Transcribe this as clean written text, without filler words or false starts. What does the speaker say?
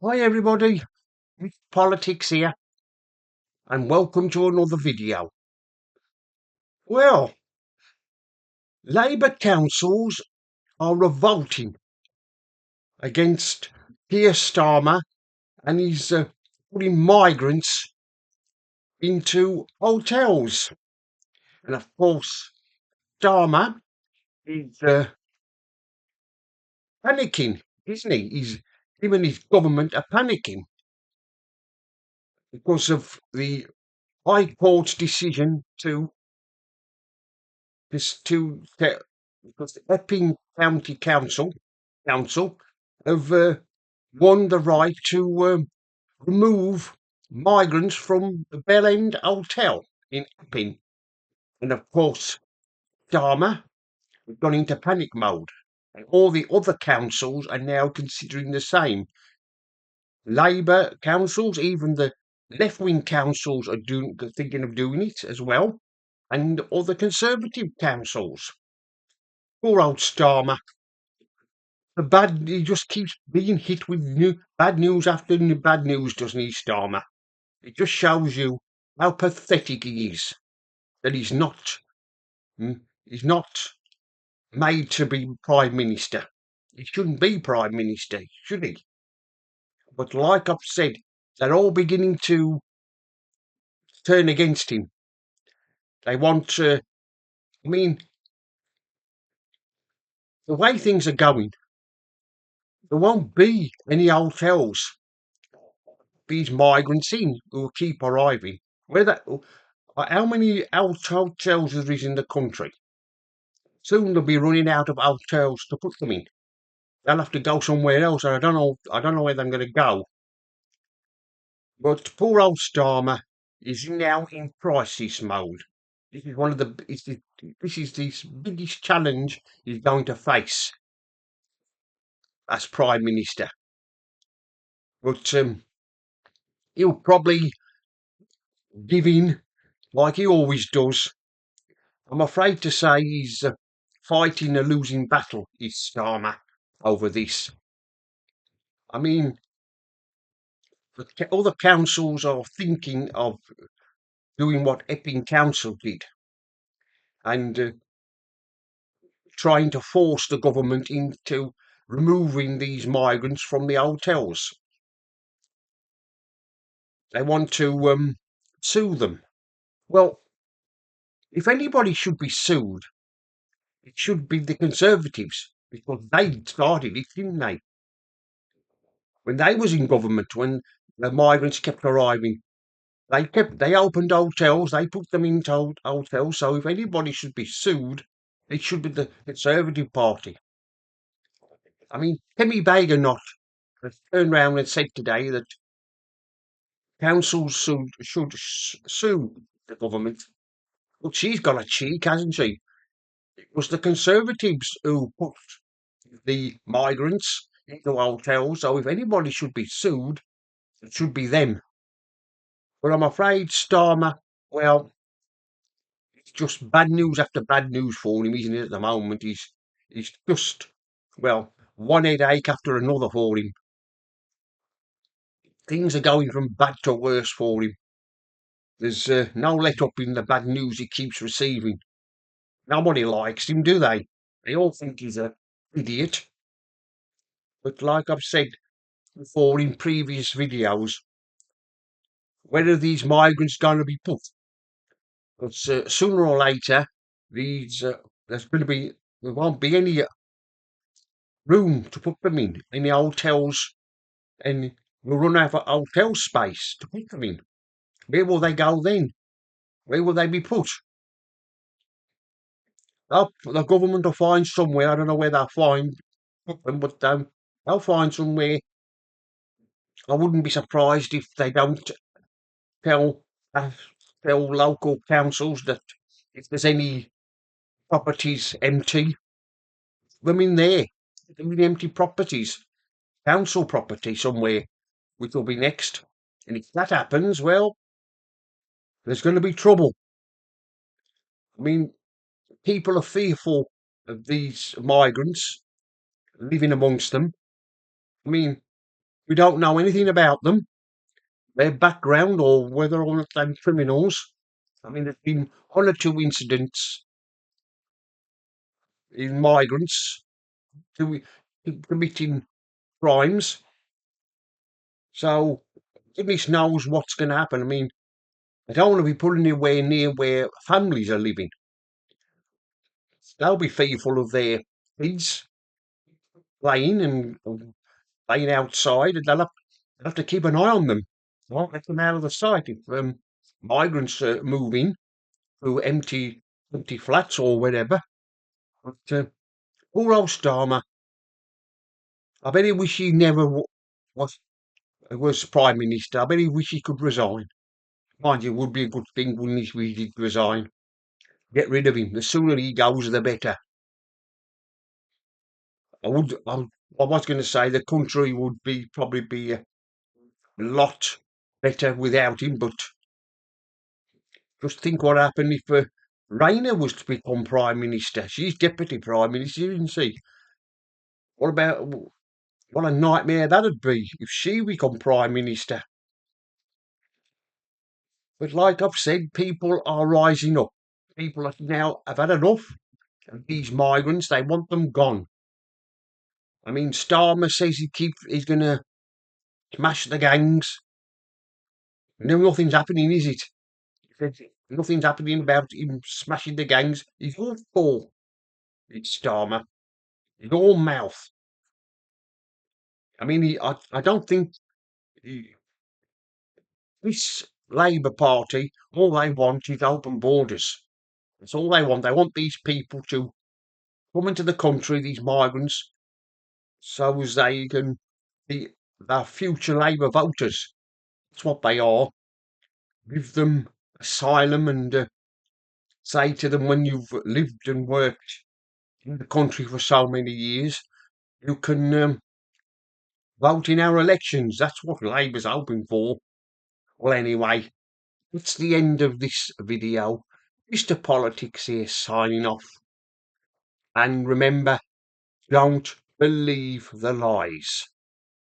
Hi everybody, it's Politics here, and welcome to another video. Well, Labour councils are revolting against Keir Starmer and he's putting migrants into hotels. And of course, Starmer is panicking, isn't he? Him and his government are panicking because of the High Court's decision because the Epping County Council have won the right to remove migrants from the Bell End Hotel in Epping. And of course, Dharma has gone into panic mode. And all the other councils are now considering the same. Labour councils, even the left wing councils are thinking of doing it as well. And other Conservative councils. Poor old Starmer. He just keeps being hit with bad news after bad news, doesn't he, Starmer? It just shows you how pathetic he is. That he's not made to be Prime Minister. He shouldn't be Prime Minister, should he? But like I've said, they're all beginning to turn against him. They want to, I mean, the way things are going, there won't be any hotels these migrants in who keep arriving. How many hotels there is in the country? Soon they'll be running out of hotels to put them in. They'll have to go somewhere else, and I don't know where they're going to go. But poor old Starmer is now in crisis mode. This is this is the biggest challenge he's going to face as Prime Minister. But he'll probably give in like he always does. I'm afraid to say he's fighting a losing battle, is Starmer, over this. I mean, other councils are thinking of doing what Epping Council did and trying to force the government into removing these migrants from the hotels. They want to sue them. Well, if anybody should be sued, it should be the Conservatives because they started it, didn't they? When they was in government, when the migrants kept arriving, they opened hotels, they put them into hotels. So if anybody should be sued, it should be the Conservative Party. I mean, Kemi Badenoch has turned round and said today that councils should sue the government. But she's got a cheek, hasn't she? It was the Conservatives who put the migrants into hotels. So if anybody should be sued, it should be them. But I'm afraid Starmer, well, it's just bad news after bad news for him, isn't it, at the moment? He's just, well, one headache after another for him. Things are going from bad to worse for him. There's no let up in the bad news he keeps receiving. Nobody likes him, do they? They all think he's an idiot. But like I've said before in previous videos, where are these migrants going to be put? Because sooner or later, these there's going to be there won't be any room to put them in the hotels, and we'll run out of hotel space to put them in. Where will they go then? Where will they be put? The government will find somewhere. I don't know where they'll put them, but they'll find somewhere. I wouldn't be surprised if they don't tell uh, tell local councils that if there's any properties empty, them in there, them empty properties, council property somewhere, which will be next. And if that happens, well, there's going to be trouble. I mean, people are fearful of these migrants living amongst them. I mean, We don't know anything about them, their background, or whether or not they're criminals. I mean, there's been one or two incidents in migrants who committing crimes. So goodness knows what's going to happen. I mean, they don't want to be put anywhere near where families are living. They'll be fearful of their kids playing and playing outside, and they'll have to keep an eye on them. Won't let them out of the sight if migrants move in through empty flats or whatever. But poor old Starmer, I bet he wish he never was Prime Minister. I bet he wish he could resign. Mind you, it would be a good thing, wouldn't it, if he did resign? Get rid of him. The sooner he goes, the better. I was going to say the country would probably be a lot better without him, but just think what happened if Rayner was to become Prime Minister. She's Deputy Prime Minister, isn't she? What about what a nightmare that'd be if she become Prime Minister. But like I've said, people are rising up. People now have had enough of these migrants. They want them gone. I mean, Starmer says he's going to smash the gangs. No, nothing's happening, is it? He says nothing's happening about him smashing the gangs. He's all for it, Starmer. He's all mouth. I mean, I don't think this Labour Party, all they want is open borders. That's all they want. They want these people to come into the country, these migrants, so as they can be their future Labour voters. That's what they are. Give them asylum and say to them, when you've lived and worked in the country for so many years, you can vote in our elections. That's what Labour's hoping for. Well, anyway, that's the end of this video. Mr. Politics here signing off. And remember, don't believe the lies.